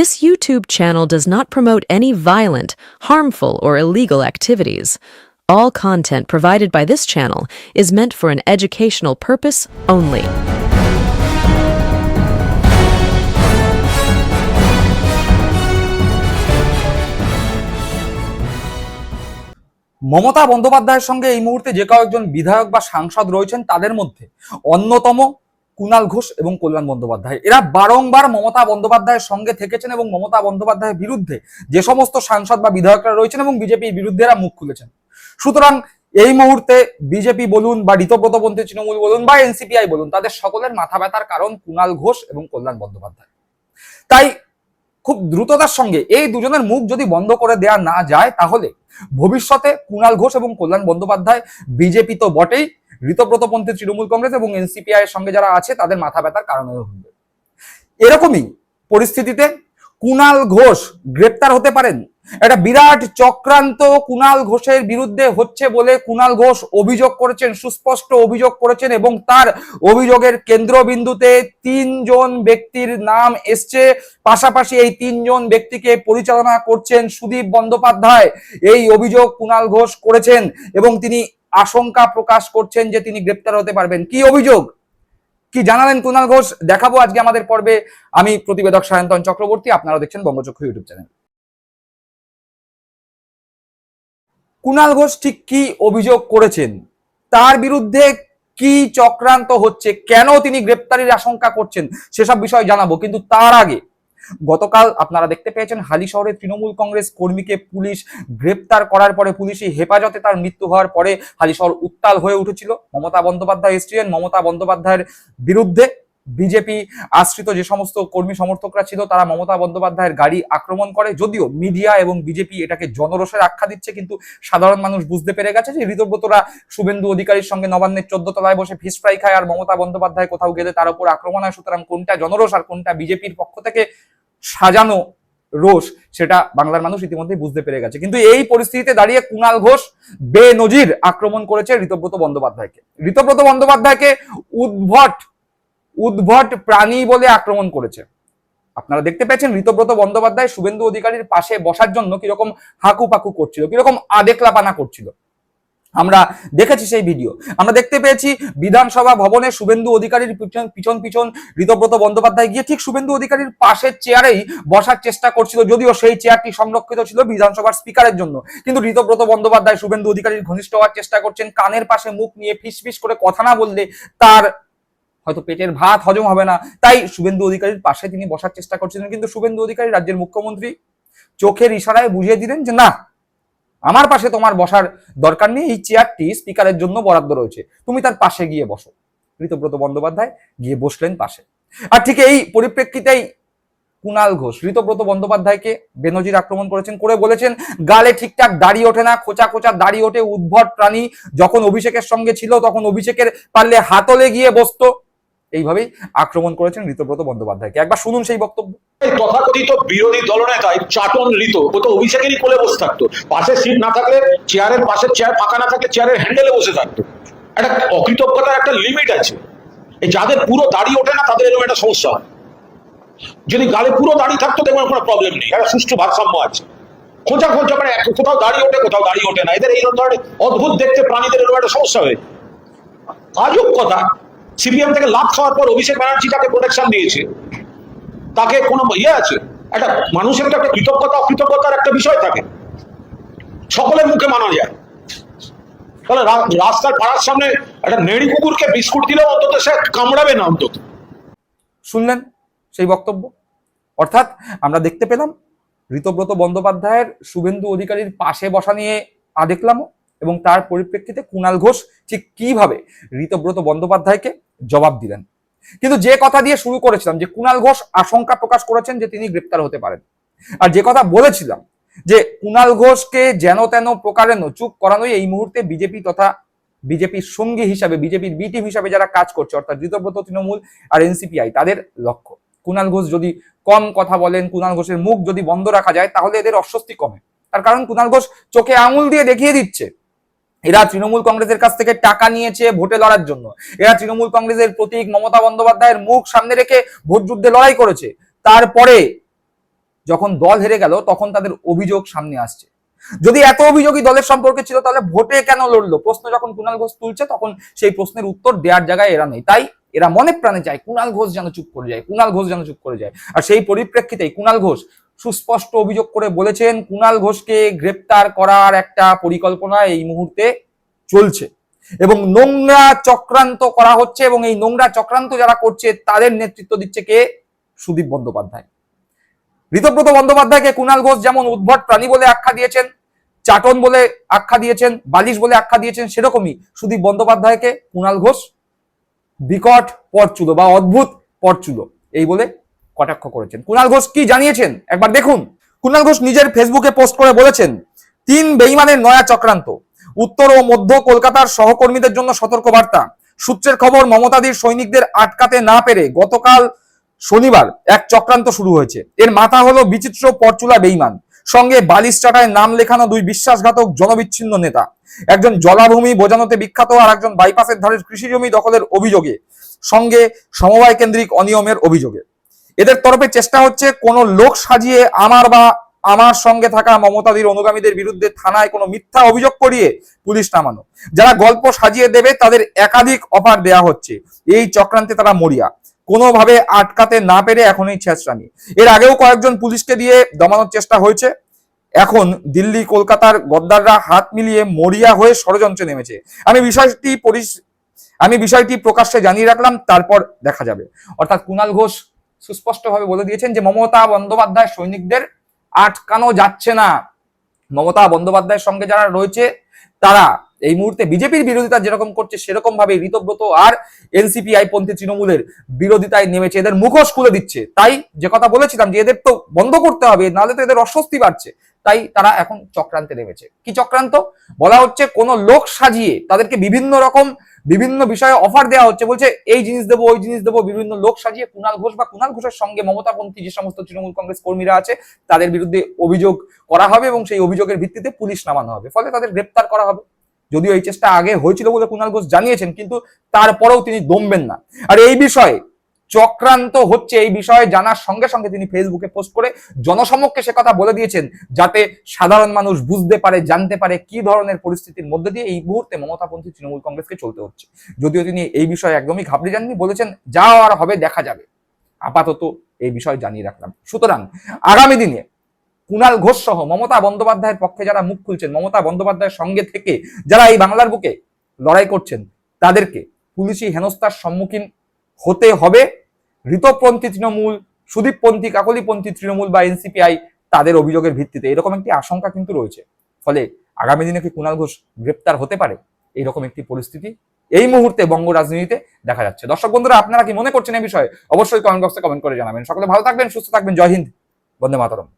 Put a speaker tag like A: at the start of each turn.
A: This YouTube channel does not promote any violent, harmful, or illegal activities. All content provided by this channel is meant for an educational purpose only.
B: Mamata বন্দ্যোপাধ্যায়ের সঙ্গে এই মুহূর্তে যে কয়েকজন বিধায়ক বা সাংসদ রয়েছেন তাদের মধ্যে অন্যতম কুণাল ঘোষ এবং কল্যাণ বন্দ্যোপাধ্যায়। এরা বারংবার মমতা বন্দ্যোপাধ্যায়ের সঙ্গে থেকেছেন এবং মমতা বন্দ্যোপাধ্যায়ের বিরুদ্ধে যে সমস্ত সাংসদ বা বিধায়করা রয়েছেন এবং বিজেপির বিরুদ্ধে এরা মুখ খুলেছেন। সুতরাং এই মুহূর্তে বিজেপি বলুন বা ঋতব্রতপন্থী তৃণমূল বলুন বা এনসিপিআই বলুন, তাদের সকলের মাথা ব্যথার কারণ কুণাল ঘোষ এবং কল্যাণ বন্দ্যোপাধ্যায়। তাই খুব দ্রুততার সঙ্গে এই দুজনের মুখ যদি বন্ধ করে দেয়া না যায়, তাহলে ভবিষ্যতে কুণাল ঘোষ এবং কল্যাণ বন্দ্যোপাধ্যায় বিজেপি তো বটেই, ঋতব্রতপন্থী তৃণমূল কংগ্রেস এবং এনসিপিআই এর সঙ্গে যারা আছে তাদের মাথা ব্যথার কারণ হয়ে উঠবে। এরকমই পরিস্থিতিতে কুণাল ঘোষ গ্রেপ্তার হতে পারেন। একটা বিরাট চক্রান্ত কুণাল ঘোষের বিরুদ্ধে হচ্ছে বলে কুণাল ঘোষ অভিযোগ করেছেন, সুস্পষ্ট অভিযোগ করেছেন, এবং তার অভিযোগের কেন্দ্রবিন্দুতে 3 জন ব্যক্তির নাম এসছে। পাশাপাশি এই 3 জন ব্যক্তিকে পরিচালনা করছেন সুদীপ বন্দ্যোপাধ্যায়। এই অভিযোগ কুণাল ঘোষ করেছেন এবং তিনি আশঙ্কা প্রকাশ করছেন যে তিনি গ্রেপ্তার হতে পারবেন। কি অভিযোগ, কি জানালেন কুণাল ঘোষ, দেখাবো আজকে আমাদের পর্বে। আমি প্রতিবেদক সায়ন্তন চক্রবর্তী, আপনারা দেখছেন বঙ্গচক্ষু ইউটিউব চ্যানেল। কুণাল ঘোষ ঠিক কি অভিযোগ করেছেন, তার বিরুদ্ধে কি চক্রান্ত হচ্ছে, কেন তিনি গ্রেপ্তারির আশঙ্কা করছেন, সেসব বিষয় জানাবো। কিন্তু তার আগে গতকাল আপনারা দেখতে পেয়েছেন হালিশহরে তৃণমূল কংগ্রেস কর্মীকে পুলিশ গ্রেপ্তার করার পরে, পুলিশি হেফাজতে তার মৃত্যু হওয়ার পরে হালিশহর উত্তাল হয়ে উঠেছিল। মমতা বন্দ্যোপাধ্যায় এসেছিলেন, মমতা বন্দ্যোপাধ্যায়ের বিরুদ্ধে বিজেপি আশ্রিত যে সমস্ত কর্মী সমর্থকরা ছিল তারা মমতা বন্দ্যোপাধ্যায়ের গাড়ি আক্রমণ করে। যদিও মিডিয়া এবং বিজেপি এটাকে জনরোষের আখ্যা দিচ্ছে, কিন্তু সাধারণ মানুষ বুঝতে পেরে গেছে যে ঋতব্রতরা শুভেন্দু অধিকারীর সঙ্গে নবান্নের 14 তলায় বসে ফিশ ফ্রাই খায়, আর মমতা বন্দ্যোপাধ্যায় কোথাও গেলে তার উপর আক্রমণ হয়। সুতরাং কোনটা জনরোষ আর কোনটা বিজেপির পক্ষ থেকে সাজানো রোষ, সেটা বাংলার মানুষ ইতিমধ্যেই বুঝতে পেরে গেছে। কিন্তু এই পরিস্থিতিতে দাঁড়িয়ে কুণাল ঘোষ বেনজির আক্রমণ করেছে ঋতব্রত বন্দ্যোপাধ্যায়কে। ঋতব্রত বন্দ্যোপাধ্যায়কে উদ্ভট প্রাণী বলে আক্রমণ করেছে। আপনারা দেখতে পেয়েছেন ঋতব্রত বন্দ্যোপাধ্যায় শুভেন্দু অধিকারীর পাশে বসার জন্য কিরকম হাকুপাকু করছিল, কিরকম আদেকলাপানা করছিল। আমরা দেখেছি সেই ভিডিও। আমরা দেখতে পেয়েছি বিধানসভা ভবনে শুভেন্দু অধিকারীর পিছন পিছন ঋতব্রত বন্দ্যোপাধ্যায় গিয়ে ঠিক শুভেন্দু অধিকারীর পাশের চেয়ারেই বসার চেষ্টা করছিল, যদিও সেই চেয়ারটি সংরক্ষিত ছিল বিধানসভার স্পিকারের জন্য। কিন্তু ঋতব্রত বন্দ্যোপাধ্যায় শুভেন্দু অধিকারীর ঘনিষ্ঠ হওয়ার চেষ্টা করছেন, কানের পাশে মুখ নিয়ে ফিস ফিস করে কথা না বললে তার হয়তো পেটের ভাত হজম হবে না, তাই শুভেন্দু অধিকারীর পাশে তিনি বসার চেষ্টা করছিলেন। কিন্তু শুভেন্দু অধিকারী রাজ্যের মুখ্যমন্ত্রী চোখের ইশারায় বুঝিয়ে দিলেন যে না, আমার পাশে তোমার বসার দরকার নেই, এই চেয়ারটি স্পিকারের জন্য বরাদ্দ রয়েছে, তুমি তার পাশে গিয়ে বসো। ঋতব্রত বন্দ্যোপাধ্যায় গিয়ে বসলেন পাশে। আর ঠিক এই পরিপ্রেক্ষিতেই কুণাল ঘোষ ঋতব্রত বন্দ্যোপাধ্যায়কে বেনজির আক্রমণ করেছেন, করে বলেছেন গালে ঠিকঠাক দাড়ি ওঠে না, খোঁচা খোঁচা দাড়ি ওঠে, উদ্ভট প্রাণী। যখন অভিষেকের সঙ্গে ছিল তখন অভিষেকের পারলে হাতলে গিয়ে বসতো। এইভাবেই আক্রমণ করেছেন ঋতব্রত বন্দ্যোপাধ্যায়কে। একবার শুনুন সেই বক্তব্য।
C: তথাকথিত বিরোধী দলনেতায় চাটন ঋত, ও তো অভিষেকেরই কোলে বসে থাকতো, পাশে সিট না থাকলে চেয়ারের পাশে চেয়ার ফাঁকা না থাকলে চেয়ারের হ্যান্ডেলে বসে থাকতো। একটা অকৃতজ্ঞতার একটা লিমিট আছে। এই যাদের পুরো দাড়ি ওঠে না তাদের এরকম একটা সমস্যা হয়। যদি গালে পুরো দাড়ি থাকতো দেখবেন কোনো প্রবলেম নেই, একটা সুষ্ঠু ভারসাম্য আছে। খোঁচা খোঁচা মানে কোথাও দাড়ি ওঠে কোথাও দাড়ি ওঠে না, এদের এই ধরনের অদ্ভুত দেখতে প্রাণীদের এরকম একটা সমস্যা হয়। আজব কথা, সিপিএম থেকে লাভ খাওয়ার পর অভিষেক ব্যানার্জি তাকে প্রোটেকশন দিয়েছে, তাকে কোনো ইয়ে আছে। একটা মানুষের একটা কৃতজ্ঞতা অকৃতজ্ঞতার একটা বিষয় থাকে, সকলের মুখে মানা যায়। তাহলে রাস্তার পাড়ার সামনে একটা নেড়ি কুকুরকে বিস্কুট দিলেও অন্তত সে কামড়াবে না। অন্তত
B: শুনলেন সেই বক্তব্য। অর্থাৎ আমরা দেখতে পেলাম ঋতব্রত বন্দ্যোপাধ্যায়ের শুভেন্দু অধিকারীর পাশে বসা নিয়ে দেখলাম, এবং তার পরিপ্রেক্ষিতে কুণাল ঘোষ ঠিক কিভাবে ঋতব্রত বন্দ্যোপাধ্যায়কে জবাব দিলেন। কিন্তু যে কথা দিয়ে শুরু করেছিলাম যে কুণাল ঘোষ আশঙ্কা প্রকাশ করেছেন যে তিনি গ্রেপ্তার হতে পারেন, আর যে কথা বলেছিলাম যে কুণাল ঘোষকে যেন তেন প্রকারে চুপ করানোই এই মুহূর্তে বিজেপি তথা বিজেপির সঙ্গী হিসাবে, বিজেপির বি টিম হিসাবে যারা কাজ করছে, অর্থাৎ ঋতব্রত, তৃণমূল আর এনসিপিআই, তাদের লক্ষ্য। কুণাল ঘোষ যদি কম কথা বলেন, কুণাল ঘোষের মুখ যদি বন্ধ রাখা যায়, তাহলে এদের অস্বস্তি কমে। তার কারণ কুণাল ঘোষ চোখে আঙুল দিয়ে দেখিয়ে দিচ্ছে এরা তৃণমূল কংগ্রেসের কাছ থেকে টাকা নিয়েছে ভোটে লড়ার জন্য। এরা তৃণমূল কংগ্রেসের প্রতীক মমতা বন্দ্যোপাধ্যায়ের মুখ সামনে রেখে ভোট যুদ্ধে লড়াই করেছে। তারপরে যখন দল হেরে গেল তখন তাদের অভিযোগ সামনে আসছে। যদি এত অভিযোগই দলের সম্পর্কে ছিল তাহলে ভোটে কেন লড়লো? প্রশ্ন যখন কুণাল ঘোষ তুলছে তখন সেই প্রশ্নের উত্তর দেওয়ার জায়গায় এরা নেই। তাই এরা মনে প্রাণে চায় কুণাল ঘোষ যেন চুপ করে যায়, কুণাল ঘোষ যেন চুপ করে যায়। আর সেই পরিপ্রেক্ষিতেই কুণাল ঘোষ সুস্পষ্ট অভিযোগ করে বলেছেন কুণাল ঘোষকে গ্রেপ্তার করার একটা পরিকল্পনা এই মুহূর্তে চলছে এবং নোংরা চক্রান্ত করা হচ্ছে, এবং এই নোংরা চক্রান্ত যারা করছে তাদের নেতৃত্ব দিচ্ছে কে? সুদীপ বন্দ্যোপাধ্যায়। ঋতব্রত বন্দ্যোপাধ্যায়কে কুণাল ঘোষ যেমন উদ্ভট প্রাণী বলে আখ্যা দিয়েছেন, চাটন বলে আখ্যা দিয়েছেন, বালিশ বলে আখ্যা দিয়েছেন, সেরকমই সুদীপ বন্দ্যোপাধ্যায়কে কুণাল ঘোষ বিকট পরচুলো বা অদ্ভুত পরচুলো এই বলে কটাক্ষ করেছেন। কুণাল ঘোষ কি জানিয়েছেন একবার দেখুন। কুণাল ঘোষ নিজের ফেসবুকে পোস্ট করে বলেছেন, 3 বেঈমানের নয়া চক্রান্ত, উত্তর ও মধ্য কলকাতার সহকর্মীদের জন্য সতর্কবার্তা। সূত্রের খবর, মমতাদির সৈনিকদের আটকাতে না পেরে গতকাল শনিবার এক চক্রান্ত শুরু হয়েছে। এর মাথা হলো বিচিত্র পরচুলা বেঈমান, সঙ্গে বালিশ চাটায় নাম লেখানো 2 বিশ্বাসঘাতক জনবিচ্ছিন্ন নেতা, একজন জলাভূমি বোঝানোতে বিখ্যাত আর একজন বাইপাসের ধারের কৃষি জমি দখলের অভিযোগে, সঙ্গে সমবায় কেন্দ্রিক অনিয়মের অভিযোগে। এদের তরফে চেষ্টা হচ্ছে কোন লোক সাজিয়ে আমার সঙ্গে থাকা মমতাদির অনুগামীদের বিরুদ্ধে থানায় কোনো মিথ্যা অভিযোগ করিয়ে পুলিশ নামানো। যারা গল্প সাজিয়ে দেবে তাদের একাধিক অফার দেয়া হচ্ছে। এই চক্রান্তে তারা মরিয়া, কোনোভাবে আটকাতে না পেরে এখন এই ছেঁচড়ামি। এর আগেও কয়েকজন পুলিশকে দিয়ে দমানোর চেষ্টা হয়েছে। এখন দিল্লি কলকাতার গদ্দাররা হাত মিলিয়ে মরিয়া হয়ে ষড়যন্ত্রে নেমেছে। আমি বিষয়টি প্রকাশ্যে জানিয়ে রাখলাম, তারপর দেখা যাবে। অর্থাৎ কুণাল ঘোষ সুস্পষ্টভাবে বলে দিয়েছেন যে মমতা বন্দ্যোপাধ্যায় সৈনিকদের আটকানো যাচ্ছে না। মমতা বন্দ্যোপাধ্যায়ের সঙ্গে যারা রয়েছে তারা এই মুহূর্তে বিজেপির বিরোধিতা যেরকম করছে সেরকম ভাবে ঋতব্রত আর এনসিপিআই পন্থী তৃণমূলের বিরোধিতায় নেমেছে, এদের মুখোশ খুলে দিচ্ছে। তাই যে কথা বলেছিলাম যে এদের তো বন্ধ করতে হবে, নাহলে তো এদের অস্বস্তি বাড়ছে, তাই তারা এখন চক্রান্তে নেমেছে। কি চক্রান্ত? বলা হচ্ছে কোন লোক সাজিয়ে তাদেরকে বিভিন্ন বিষয়ে অফার দেওয়া হচ্ছে, বলছে এই জিনিস দেবো ওই জিনিস দেবো, বিভিন্ন লোক সাজিয়ে কুণাল ঘোষ বা কুণাল ঘোষের সঙ্গে মমতাপন্থী যে সমস্ত তৃণমূল কংগ্রেস কর্মীরা আছে তাদের বিরুদ্ধে অভিযোগ করা হবে এবং সেই অভিযোগের ভিত্তিতে পুলিশ নামানো হবে, ফলে তাদের গ্রেপ্তার করা হবে। যদিও এই চেষ্টা আগে হয়েছিল বলে কুণাল ঘোষ জানিয়েছেন, কিন্তু তারপরেও তিনি দমবেন না। আর এই বিষয়ে চক্রান্ত হচ্ছে এই বিষয়ে জানার সঙ্গে সঙ্গে তিনি ফেসবুকে পোস্ট করে জনসমক্ষে সে কথা বলে দিয়েছেন, যাতে সাধারণ মানুষ বুঝতে পারে, জানতে পারে কি ধরনের পরিস্থিতির মধ্যে দিয়ে এই মুহূর্তে মমতাপন্থী তৃণমূল কংগ্রেসকে চলতে হচ্ছে। যদিও তিনি এই বিষয়ে একদমই ঘাবড়ে যাননি, বলেছেন যা আর হবে দেখা যাবে, আপাতত এই বিষয় জানিয়ে রাখলাম। সুতরাং আগামী দিনে কুণাল ঘোষ সহ মমতা বন্দ্যোপাধ্যায়ের পক্ষে যারা মুখ খুলছেন, মমতা বন্দ্যোপাধ্যায়ের সঙ্গে থেকে যারা এই বাংলার বুকে লড়াই করছেন, তাদেরকে পুলিশি হেনস্থার সম্মুখীন হতে হবে। ঋতপন্থী তৃণমূল, সুদীপপন্থী, কাকলিপন্থী তৃণমূল বা এনসিপিআই তাদের অভিযোগের ভিত্তিতে এরকম একটি আশঙ্কা কিন্তু রয়েছে। ফলে আগামী দিনে কি কুণাল ঘোষ গ্রেপ্তার হতে পারে, এইরকম একটি পরিস্থিতি এই মুহূর্তে বঙ্গ রাজনীতিতে দেখা যাচ্ছে। দর্শক বন্ধুরা, আপনারা কি মনে করছেন এই বিষয়ে অবশ্যই কমেন্ট বক্সে কমেন্ট করে জানাবেন। সকলে ভালো থাকবেন, সুস্থ থাকবেন। জয় হিন্দ, বন্দে মাতরম।